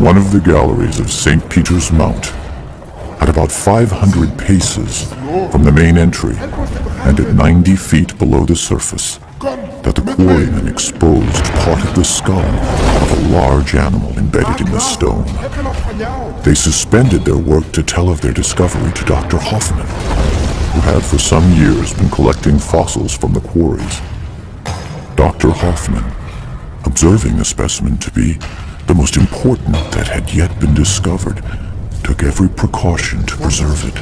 one of the galleries of St. Peter's Mount, at about 500 paces from the main entry and at 90 feet below the surface, that the quarrymen exposed part of the skull of a large animal embedded in the stone. They suspended their work to tell of their discovery to Dr. Hoffman, who had for some years been collecting fossils from the quarries. Dr. Hoffman, observing the specimen to be the most important that had yet been discovered, took every precaution to preserve it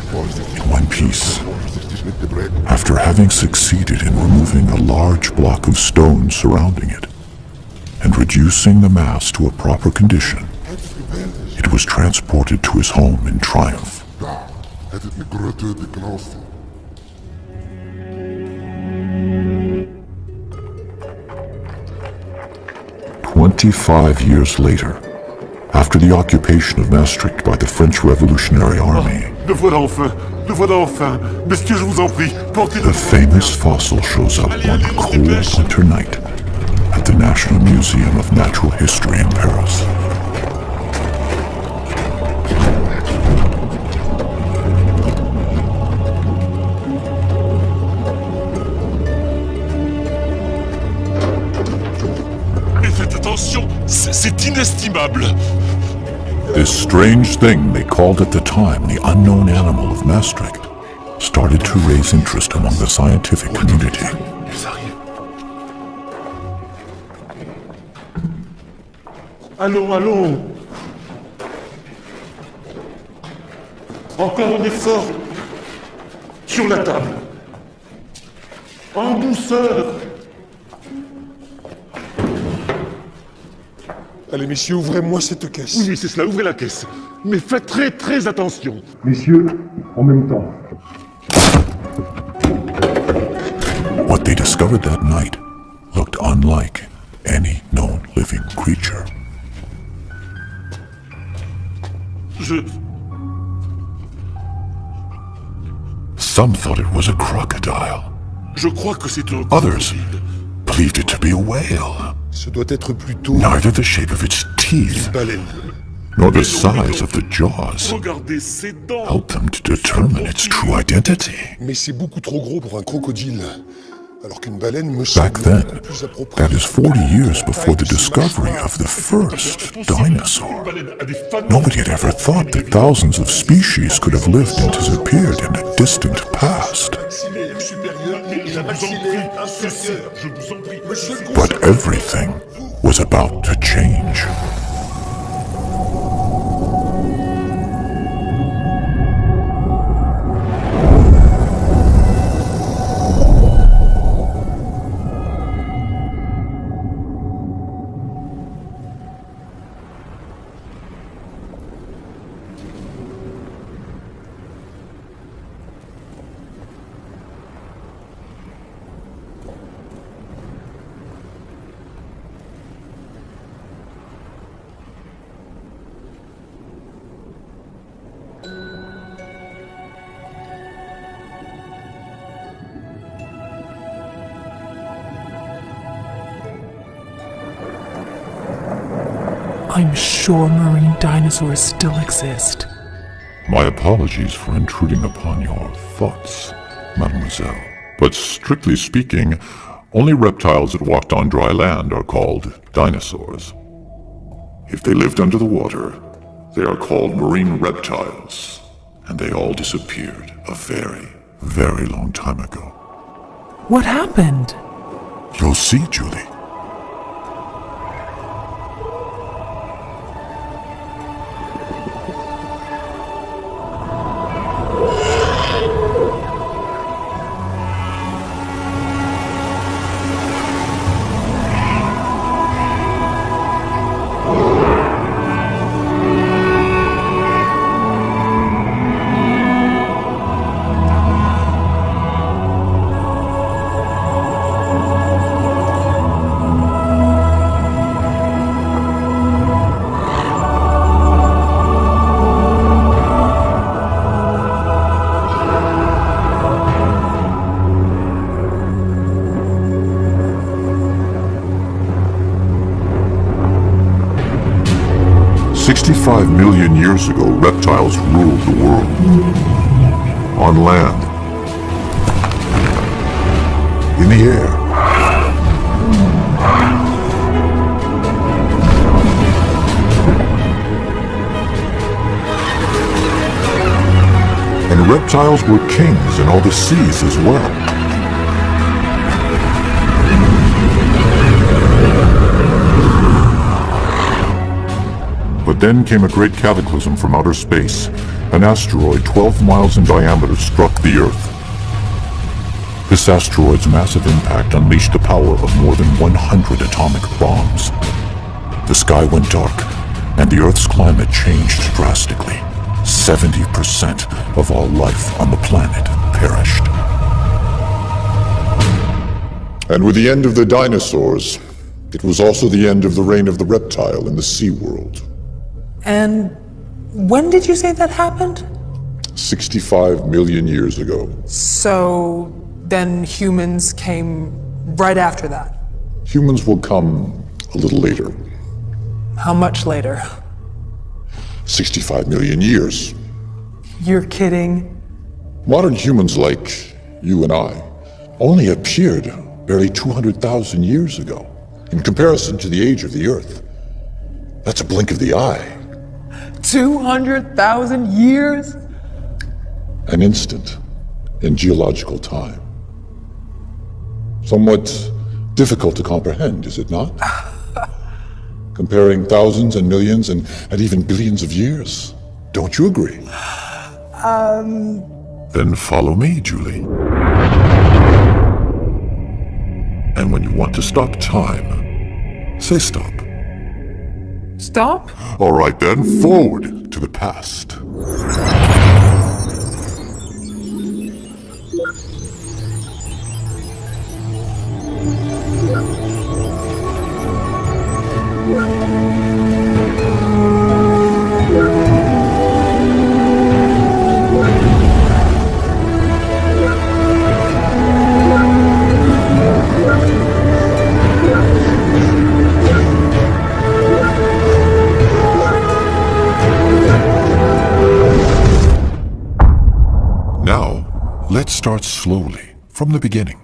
in one piece. After having succeeded in removing a large block of stone surrounding it and reducing the mass to a proper condition, it was transported to his home in triumph. 25 years later, after the occupation of Maastricht by the French Revolutionary Army, Le voilà enfin. Monsieur, je vous en prie, portez-le. the famous fossil shows up one cold winter night at the National Museum of Natural History in Paris. Mais faites attention, c'est inestimable. This strange thing they called at the time the unknown animal of Maastricht started to raise interest among the scientific community. Allons, allons. Encore un effort. Sur la table. En douceur. Allez, messieurs, ouvrez-moi cette caisse. Oui, c'est cela, ouvrez la caisse. Mais faites très, très attention. Messieurs, en même temps. What they discovered that night looked unlike any known living creature. Some thought it was a crocodile. Je crois que c'est un Others crocodile. believed it to be a whale. Ce doit être plutôt Neither the shape of its teeth une baleine. nor the size of the jaws Regardez ses dents. helped them to determine its true identity. Mais c'est beaucoup trop gros pour un crocodile. Alors qu'une baleine me Back semble then, beaucoup plus appropriée. that is 40 years before the discovery of the first dinosaur. Nobody had ever thought that thousands of species could have lived and disappeared in a distant past. But everything was about to change. I'm sure marine dinosaurs still exist. My apologies for intruding upon your thoughts, mademoiselle. But strictly speaking, only reptiles that walked on dry land are called dinosaurs. If they lived under the water, they are called marine reptiles, and they all disappeared a very, very long time ago. What happened? You'll see, Julie. 65 million years ago, reptiles ruled the world. On land, in the air, and reptiles were kings in all the seas as well. But then came a great cataclysm from outer space. An asteroid 12 miles in diameter struck the Earth. This asteroid's massive impact unleashed the power of more than 100 atomic bombs. The sky went dark, and the Earth's climate changed drastically. 70% of all life on the planet perished. And with the end of the dinosaurs, it was also the end of the reign of the reptile in the sea world. And when did you say that happened? 65 million years ago. So then humans came right after that. Humans will come a little later. How much later? 65 million years. You're kidding. Modern humans like you and I only appeared barely 200,000 years ago. In comparison to the age of the Earth, that's a blink of the eye. 200,000 years? An instant in geological time. Somewhat difficult to comprehend, is it not? Comparing thousands and millions and even billions of years. Don't you agree? Then follow me, Julie. And when you want to stop time, say stop. Stop? All right then, forward to the past. Let's start slowly, from the beginning.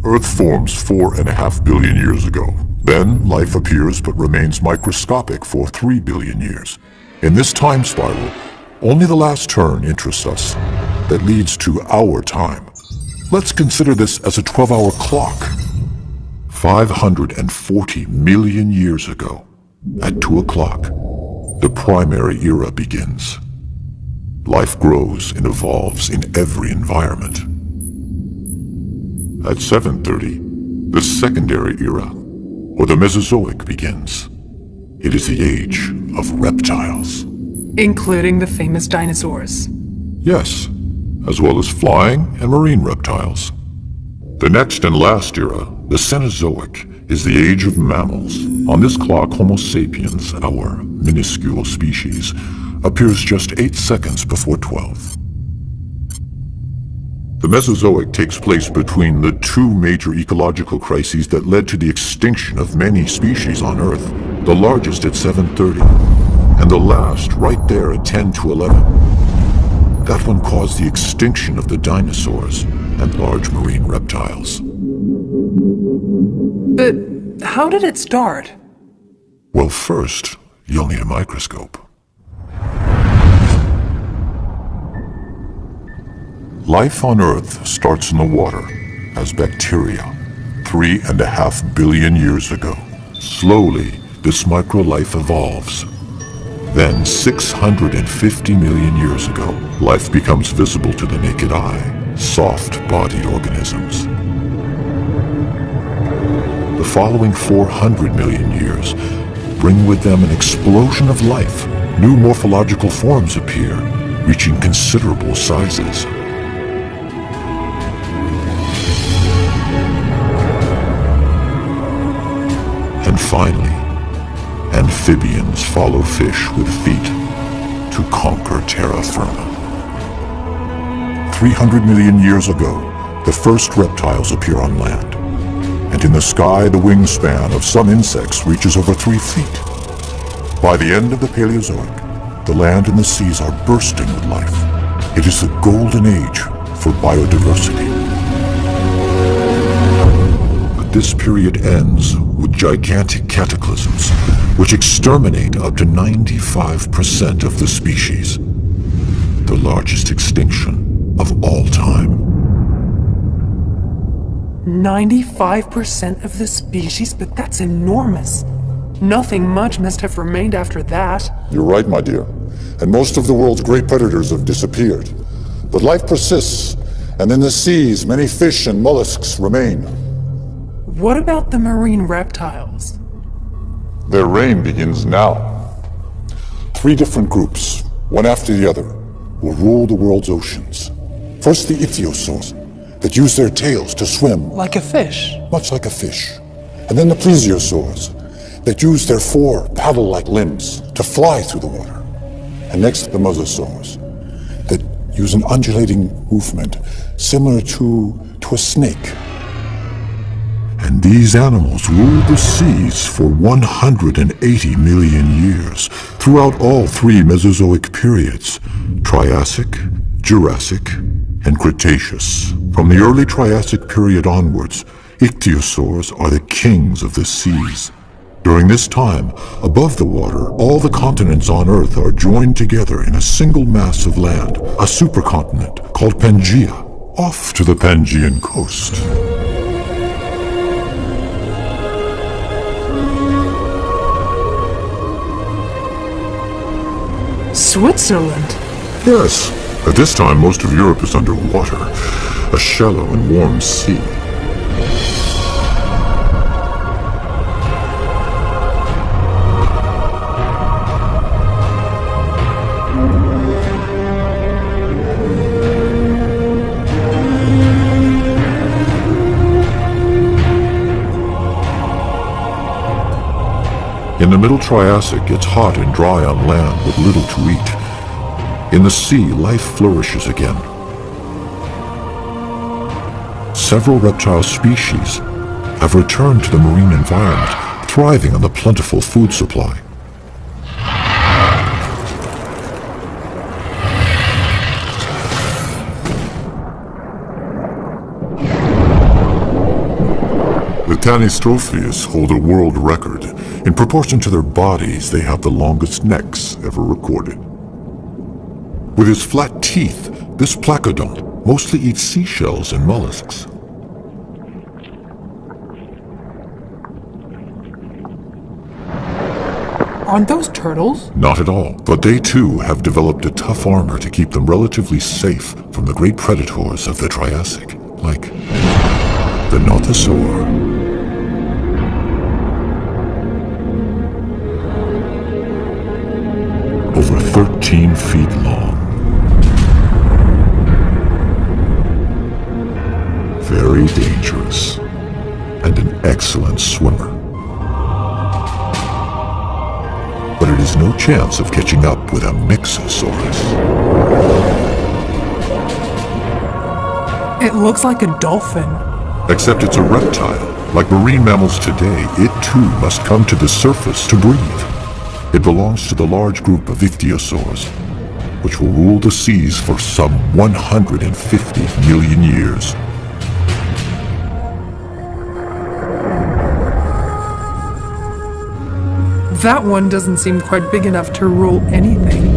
Earth forms 4.5 billion years ago. Then, life appears but remains microscopic for 3 billion years. In this time spiral, only the last turn interests us. That leads to our time. Let's consider this as a 12-hour clock. 540 million years ago, at 2 o'clock, the primary era begins. Life grows and evolves in every environment. At 7:30, the secondary era, or the Mesozoic, begins. It is the age of reptiles. Including the famous dinosaurs. Yes, as well as flying and marine reptiles. The next and last era, the Cenozoic, is the age of mammals. On this clock, Homo sapiens, our minuscule species, appears just 8 seconds before 12. The Mesozoic takes place between the two major ecological crises that led to the extinction of many species on Earth, the largest at 7:30, and the last right there at 10 to 11. That one caused the extinction of the dinosaurs and large marine reptiles. But how did it start? Well, first, you'll need a microscope. Life on Earth starts in the water as bacteria 3.5 billion years ago. Slowly, this microlife evolves. Then, 650 million years ago, life becomes visible to the naked eye, soft-bodied organisms. The following 400 million years bring with them an explosion of life. New morphological forms appear, reaching considerable sizes. And finally, amphibians follow fish with feet to conquer terra firma. 300 million years ago, the first reptiles appear on land. And in the sky, the wingspan of some insects reaches over 3 feet. By the end of the Paleozoic, the land and the seas are bursting with life. It is the golden age for biodiversity. But this period ends with gigantic cataclysms, which exterminate up to 95% of the species. The largest extinction of all time. 95% of the species? But that's enormous. Nothing much must have remained after that. You're right, my dear. And most of the world's great predators have disappeared. But life persists, and in the seas, many fish and mollusks remain. What about the marine reptiles? Their reign begins now. 3 different groups, one after the other, will rule the world's oceans. First, the ichthyosaurs, that use their tails to swim. Like a fish? Much like a fish. And then the plesiosaurs, that use their 4 paddle-like limbs to fly through the water. And next, the mosasaurs, that use an undulating movement similar to a snake. And these animals ruled the seas for 180 million years, throughout all 3 Mesozoic periods, Triassic, Jurassic, and Cretaceous. From the early Triassic period onwards, ichthyosaurs are the kings of the seas. During this time, above the water, all the continents on Earth are joined together in a single mass of land, a supercontinent called Pangaea, off to the Pangaean coast. Switzerland? Yes. At this time, most of Europe is underwater, a shallow and warm sea. In the Middle Triassic, it's hot and dry on land with little to eat. In the sea, life flourishes again. Several reptile species have returned to the marine environment, thriving on the plentiful food supply. The Tanistrophius hold a world record. In proportion to their bodies, they have the longest necks ever recorded. With his flat teeth, this placodont mostly eats seashells and mollusks. Aren't those turtles? Not at all, but they too have developed a tough armor to keep them relatively safe from the great predators of the Triassic, like the nothosaur. Over 13 feet long. Very dangerous, and an excellent swimmer. But it is no chance of catching up with a Mixosaurus. It looks like a dolphin. Except it's a reptile. Like marine mammals today, it too must come to the surface to breathe. It belongs to the large group of ichthyosaurs, which will rule the seas for some 150 million years. That one doesn't seem quite big enough to rule anything.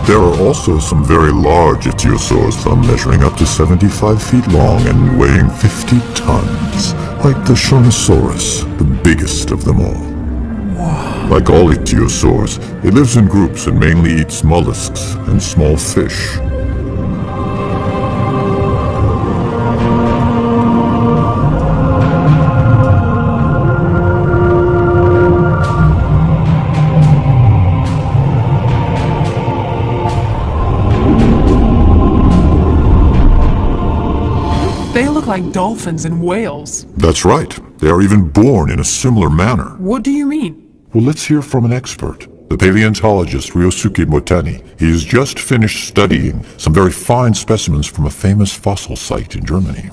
There are also some very large ichthyosaurs, some measuring up to 75 feet long and weighing 50 tons, like the Shornosaurus, the biggest of them all. Wow. Like all ichthyosaurs, it lives in groups and mainly eats mollusks and small fish. They look like dolphins and whales. That's right. They are even born in a similar manner. What do you mean? Well, let's hear from an expert. the paleontologist Ryosuke Motani. He has just finished studying some very fine specimens from a famous fossil site in Germany.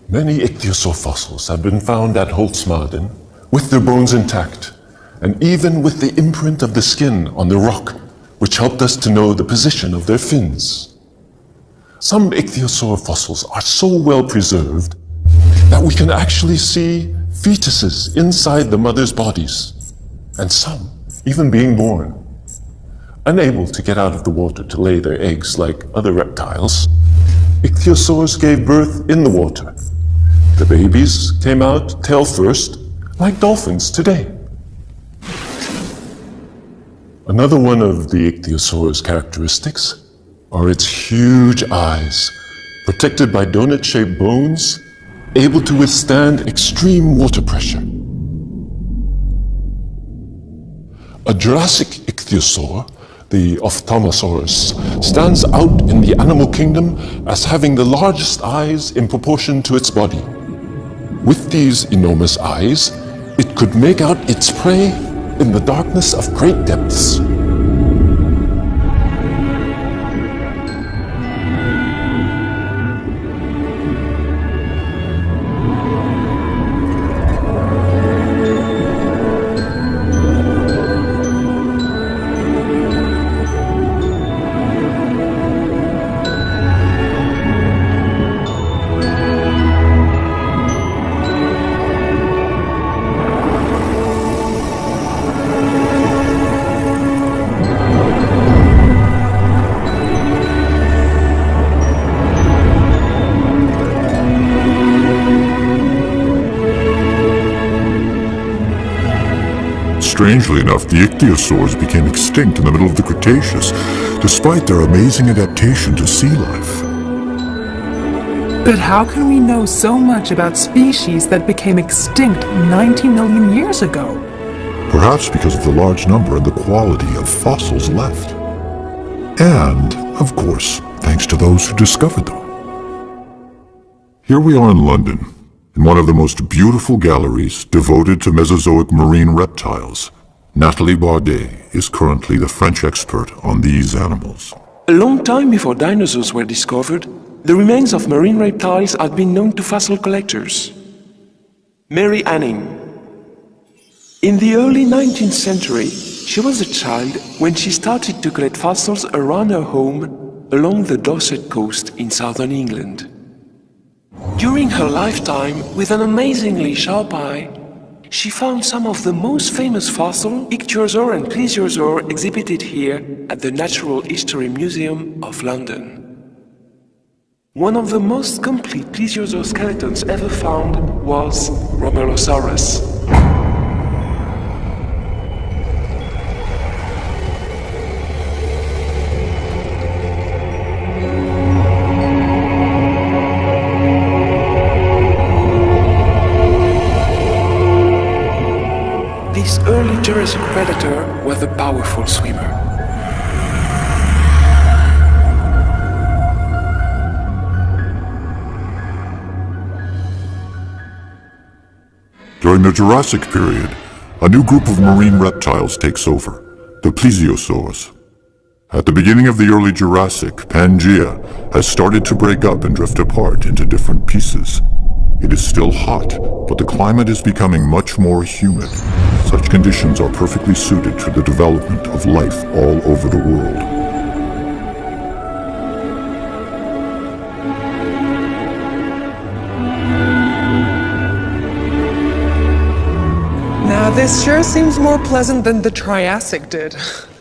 Many ichthyosaur fossils have been found at Holzmaden with their bones intact, and even with the imprint of the skin on the rock, which helped us to know the position of their fins. Some ichthyosaur fossils are so well preserved that we can actually see fetuses inside the mother's bodies, and some even being born. Unable to get out of the water to lay their eggs like other reptiles, ichthyosaurs gave birth in the water. The babies came out tail first, like dolphins today. Another one of the ichthyosaur's characteristics are its huge eyes, protected by donut-shaped bones, able to withstand extreme water pressure. A Jurassic ichthyosaur, the Ophthalmosaurus, stands out in the animal kingdom as having the largest eyes in proportion to its body. With these enormous eyes, it could make out its prey in the darkness of great depths. Strangely enough, the ichthyosaurs became extinct in the middle of the Cretaceous, despite their amazing adaptation to sea life. But how can we know so much about species that became extinct 90 million years ago? Perhaps because of the large number and the quality of fossils left. And, of course, thanks to those who discovered them. Here we are in London, in one of the most beautiful galleries devoted to Mesozoic marine reptiles. Nathalie Bardet is currently the French expert on these animals. A long time before dinosaurs were discovered, the remains of marine reptiles had been known to fossil collectors. Mary Anning. In the early 19th century, she was a child when she started to collect fossils around her home along the Dorset coast in southern England. During her lifetime, with an amazingly sharp eye, she found some of the most famous fossils, ichthyosaur and plesiosaur, exhibited here at the Natural History Museum of London. One of the most complete plesiosaur skeletons ever found was Romelosaurus. This early Jurassic predator was a powerful swimmer. During the Jurassic period, a new group of marine reptiles takes over, the plesiosaurs. At the beginning of the early Jurassic, Pangaea has started to break up and drift apart into different pieces. It is still hot, but the climate is becoming much more humid. Such conditions are perfectly suited to the development of life all over the world. Now this sure seems more pleasant than the Triassic did.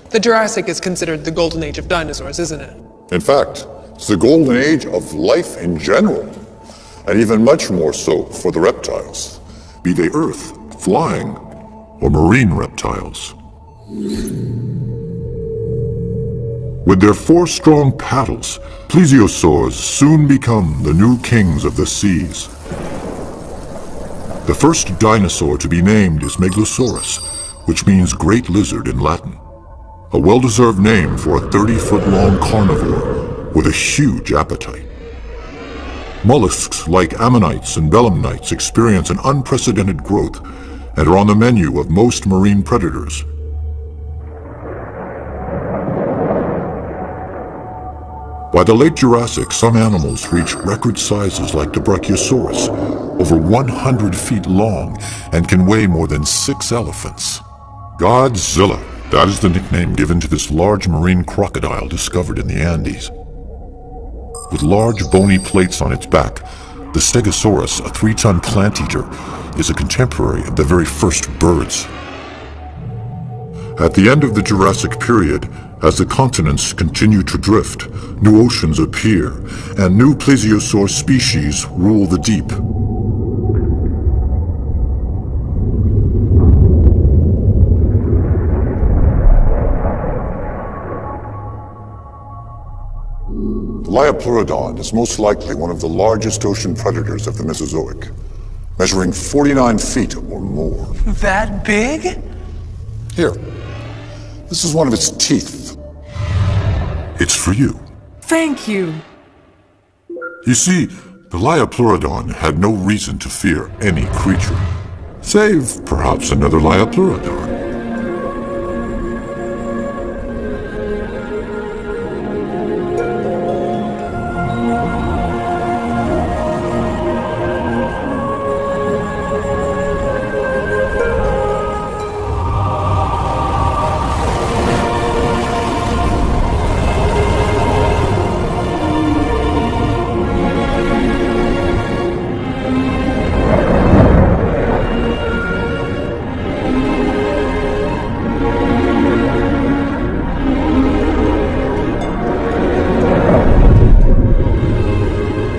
The Jurassic is considered the golden age of dinosaurs, isn't it? In fact, it's the golden age of life in general, and even much more so for the reptiles. Be they earth, flying, or marine reptiles. With their 4 strong paddles, plesiosaurs soon become the new kings of the seas. The first dinosaur to be named is Megalosaurus, which means great lizard in Latin. A well-deserved name for a 30-foot-long carnivore with a huge appetite. Mollusks like ammonites and belemnites experience an unprecedented growth and are on the menu of most marine predators. By the late Jurassic, some animals reach record sizes like the Brachiosaurus, over 100 feet long, and can weigh more than 6 elephants. Godzilla, that is the nickname given to this large marine crocodile discovered in the Andes. With large bony plates on its back, the Stegosaurus, a 3-ton plant eater, is a contemporary of the very first birds. At the end of the Jurassic period, as the continents continue to drift, new oceans appear, and new plesiosaur species rule the deep. The Liopleurodon is most likely one of the largest ocean predators of the Mesozoic, measuring 49 feet or more. That big? Here, this is one of its teeth. It's for you. Thank you. You see, the Liopleurodon had no reason to fear any creature, save perhaps another Liopleurodon.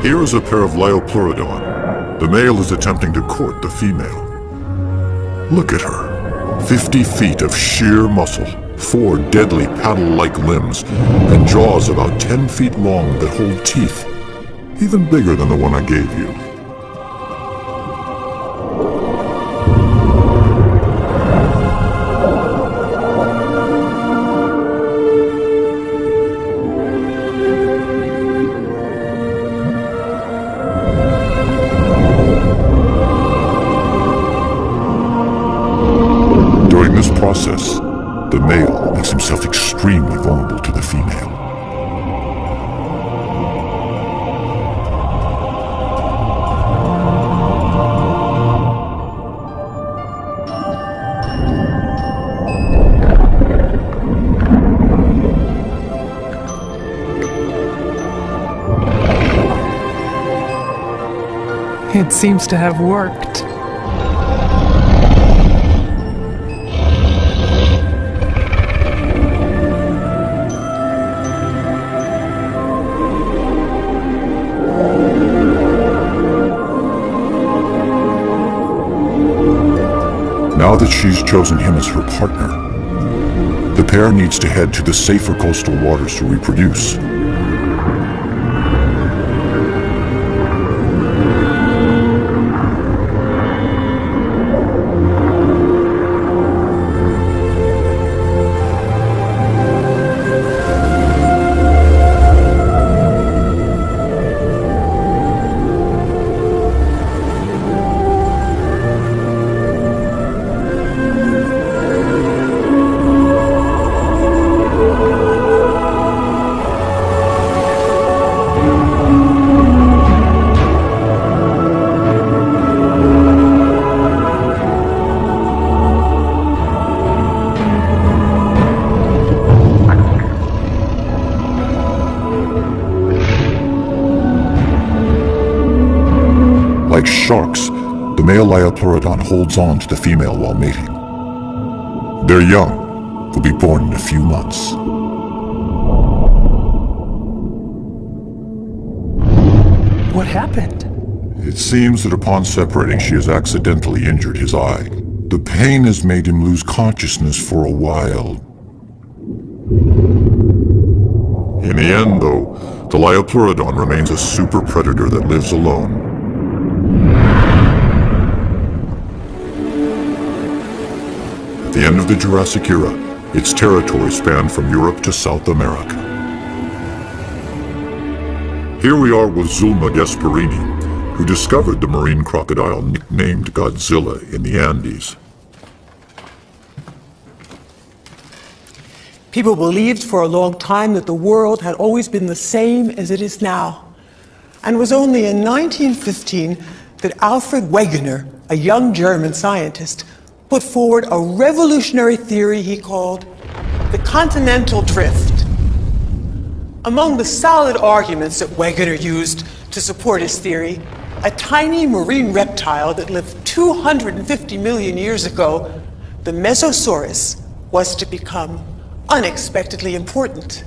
Here is a pair of Liopleurodon. The male is attempting to court the female. Look at her. 50 feet of sheer muscle, 4 deadly paddle-like limbs, and jaws about 10 feet long that hold teeth, even bigger than the one I gave you. During this process, the male makes himself extremely vulnerable to the female. It seems to have worked. Now that she's chosen him as her partner, the pair needs to head to the safer coastal waters to reproduce. Like sharks, the male Liopleurodon holds on to the female while mating. Their young will be born in a few months. What happened? It seems that upon separating, she has accidentally injured his eye. The pain has made him lose consciousness for a while. In the end, though, the Liopleurodon remains a super predator that lives alone. At the end of the Jurassic era, its territory spanned from Europe to South America. Here we are with Zulma Gasparini, who discovered the marine crocodile nicknamed Godzilla in the Andes. People believed for a long time that the world had always been the same as it is now. And it was only in 1915 that Alfred Wegener, a young German scientist, put forward a revolutionary theory he called the continental drift. Among the solid arguments that Wegener used to support his theory, a tiny marine reptile that lived 250 million years ago, the Mesosaurus, was to become unexpectedly important.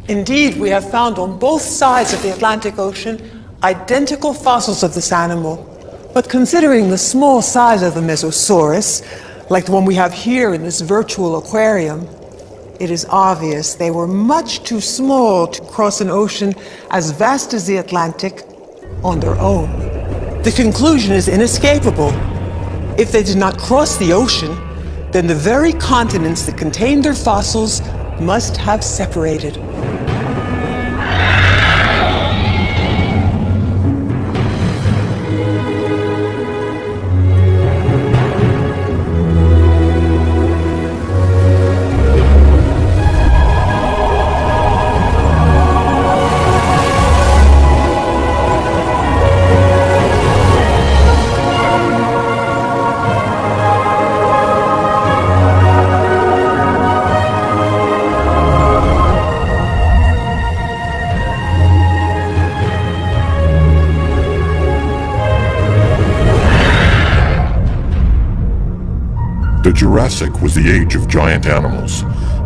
Indeed, we have found on both sides of the Atlantic Ocean identical fossils of this animal. But considering the small size of the Mesosaurus, like the one we have here in this virtual aquarium, it is obvious they were much too small to cross an ocean as vast as the Atlantic on their own. The conclusion is inescapable. If they did not cross the ocean, then the very continents that contained their fossils must have separated. The Jurassic was the age of giant animals.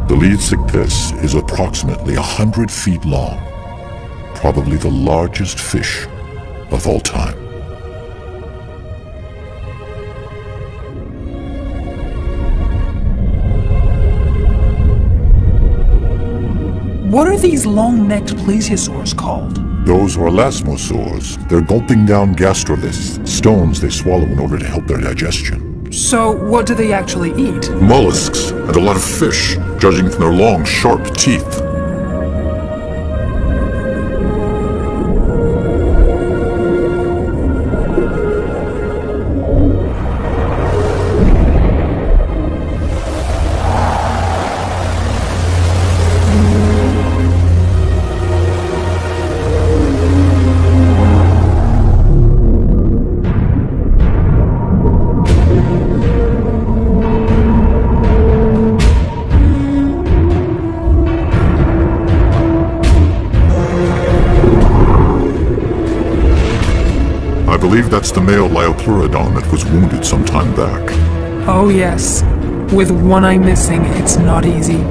Believed like this is approximately 100 feet long, probably the largest fish of all time. What are these long-necked plesiosaurs called? Those are elasmosaurs. They're gulping down gastroliths, stones they swallow in order to help their digestion. So, what do they actually eat? Mollusks and a lot of fish, judging from their long, sharp teeth. I believe that's the male Liopleurodon that was wounded some time back. Oh yes. With one eye missing, it's not easy.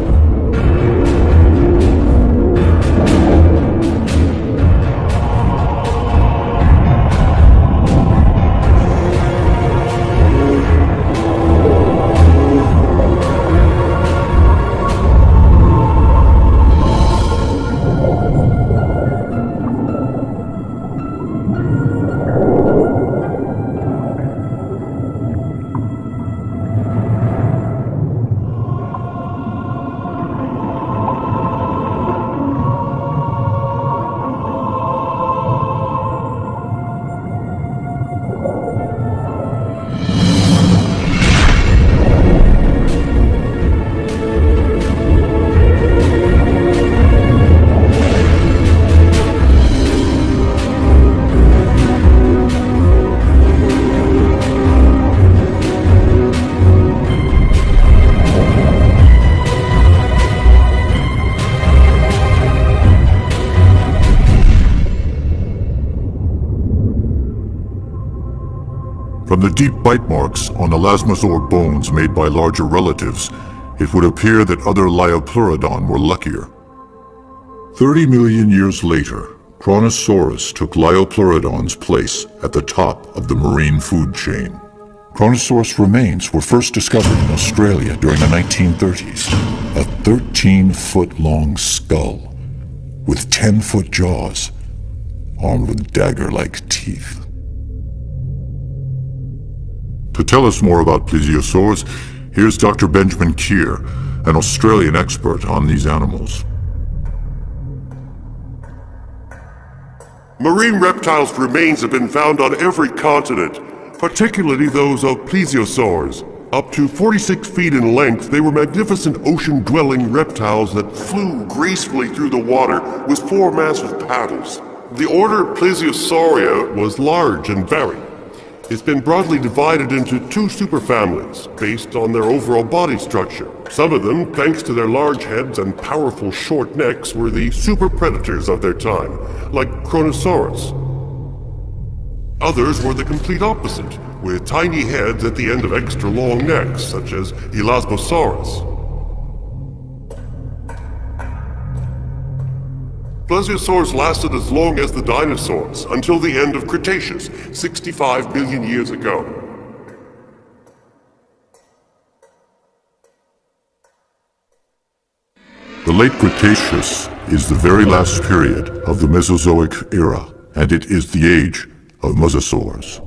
From the deep bite marks on elasmosaur bones made by larger relatives, it would appear that other Liopleurodon were luckier. 30 million years later, Kronosaurus took Liopleurodon's place at the top of the marine food chain. Kronosaurus remains were first discovered in Australia during the 1930s. A 13-foot-long skull with 10-foot jaws, armed with dagger-like teeth. To tell us more about plesiosaurs, here's Dr. Benjamin Keir, an Australian expert on these animals. Marine reptiles' remains have been found on every continent, particularly those of plesiosaurs, Up to 46 feet in length, they were magnificent ocean-dwelling reptiles that flew gracefully through the water with 4 massive paddles. The order Plesiosauria was large and varied. It's been broadly divided into 2 superfamilies based on their overall body structure. Some of them, thanks to their large heads and powerful short necks, were the super predators of their time, like Kronosaurus. Others were the complete opposite, with tiny heads at the end of extra long necks, such as Elasmosaurus. Plesiosaurs lasted as long as the dinosaurs, until the end of Cretaceous, 65 billion years ago. The late Cretaceous is the very last period of the Mesozoic era, and it is the age of mosasaurs.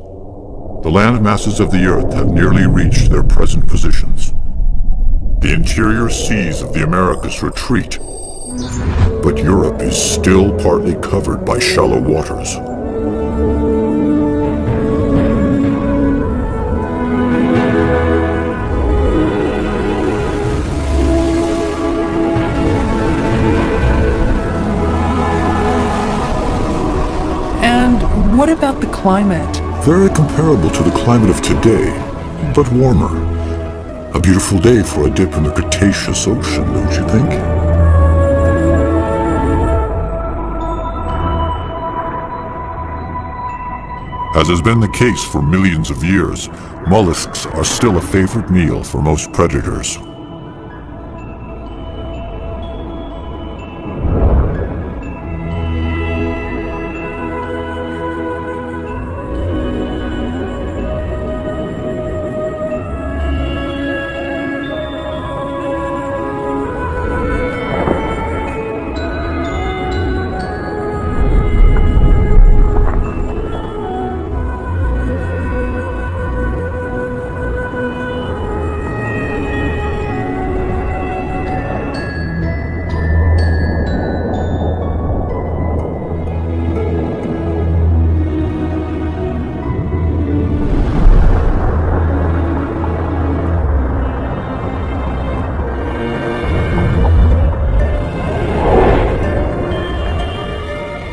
The land masses of the Earth have nearly reached their present positions. The interior seas of the Americas retreat, but Europe is still partly covered by shallow waters. And what about the climate? Very comparable to the climate of today, but warmer. A beautiful day for a dip in the Cretaceous Ocean, don't you think? As has been the case for millions of years, mollusks are still a favorite meal for most predators.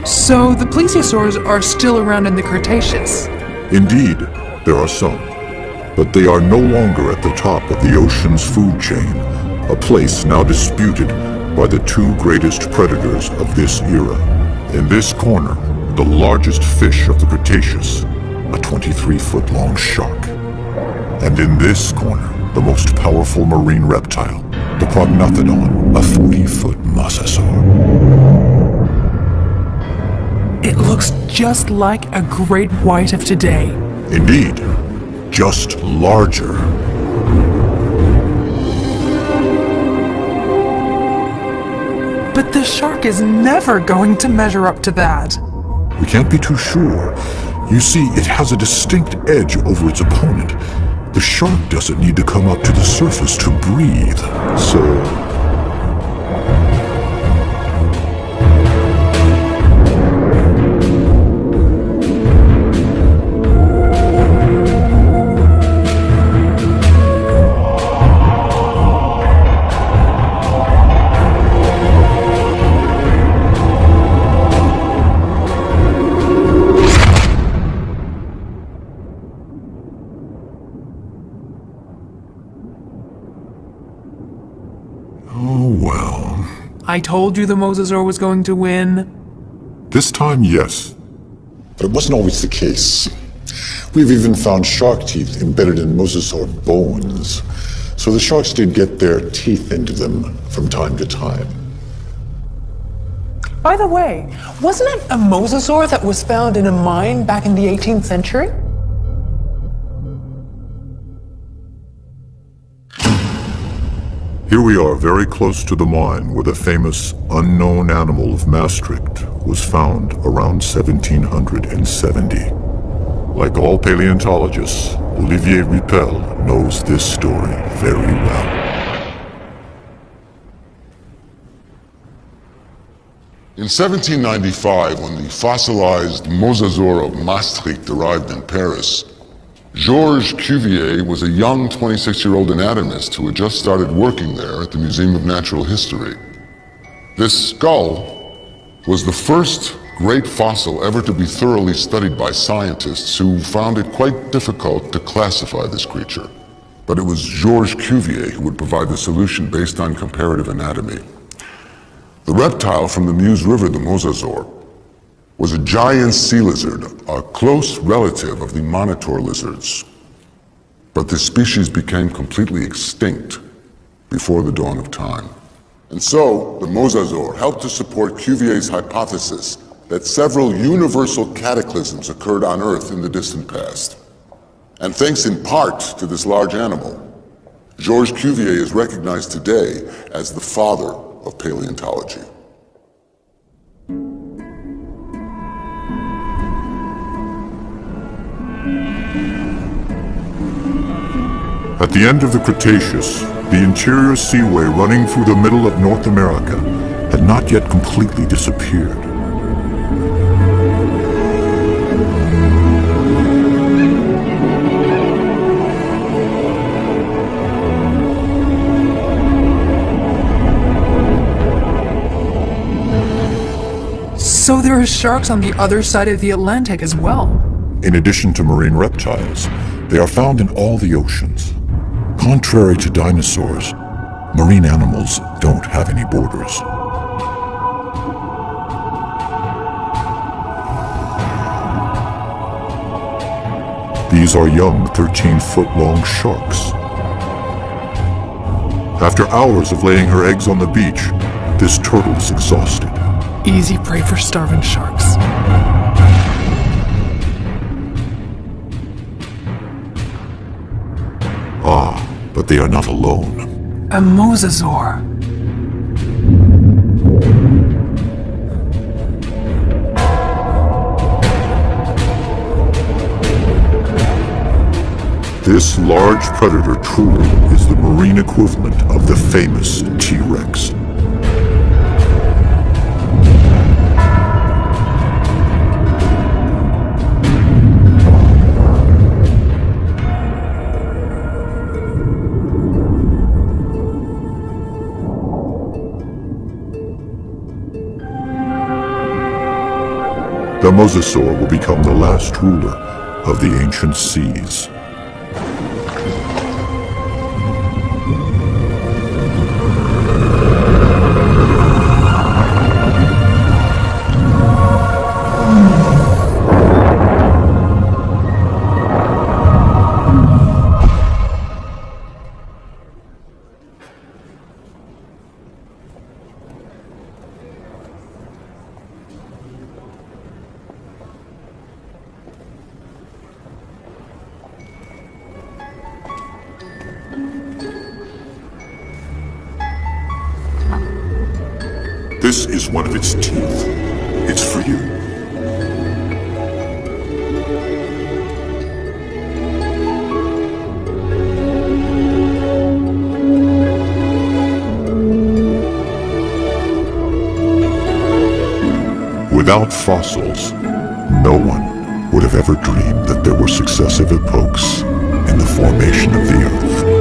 So the plesiosaurs are still around in the Cretaceous? Indeed, there are some, but they are no longer at the top of the ocean's food chain, a place now disputed by the 2 greatest predators of this era. In this corner, the largest fish of the Cretaceous, a 23-foot-long shark. And in this corner, the most powerful marine reptile, the prognathodon, a 40-foot mosasaur. It looks just like a great white of today. Indeed, just larger. But the shark is never going to measure up to that. We can't be too sure. You see, it has a distinct edge over its opponent. The shark doesn't need to come up to the surface to breathe, so... I told you the mosasaur was going to win. This time, yes. But it wasn't always the case. We've even found shark teeth embedded in mosasaur bones. So the sharks did get their teeth into them from time to time. By the way, wasn't it a mosasaur that was found in a mine back in the 18th century? Here we are very close to the mine where the famous unknown animal of Maastricht was found around 1770. Like all paleontologists, Olivier Rippel knows this story very well. In 1795, when the fossilized mosasaur of Maastricht arrived in Paris, Georges Cuvier was a young 26-year-old anatomist who had just started working there at the Museum of Natural History. This skull was the first great fossil ever to be thoroughly studied by scientists who found it quite difficult to classify this creature. But it was Georges Cuvier who would provide the solution based on comparative anatomy. The reptile from the Meuse River, the mosasaur, was a giant sea lizard, a close relative of the monitor lizards. But this species became completely extinct before the dawn of time. And so, the mosasaur helped to support Cuvier's hypothesis that several universal cataclysms occurred on Earth in the distant past. And thanks in part to this large animal, Georges Cuvier is recognized today as the father of paleontology. At the end of the Cretaceous, the interior seaway running through the middle of North America had not yet completely disappeared. So there are sharks on the other side of the Atlantic as well. In addition to marine reptiles, they are found in all the oceans. Contrary to dinosaurs, marine animals don't have any borders. These are young 13-foot-long sharks. After hours of laying her eggs on the beach, this turtle is exhausted. Easy prey for starving sharks. But they are not alone. A mosasaur. This large predator truly is the marine equivalent of the famous T-Rex. The mosasaur will become the last ruler of the ancient seas. This is one of its teeth. It's for you. Without fossils, no one would have ever dreamed that there were successive epochs in the formation of the Earth.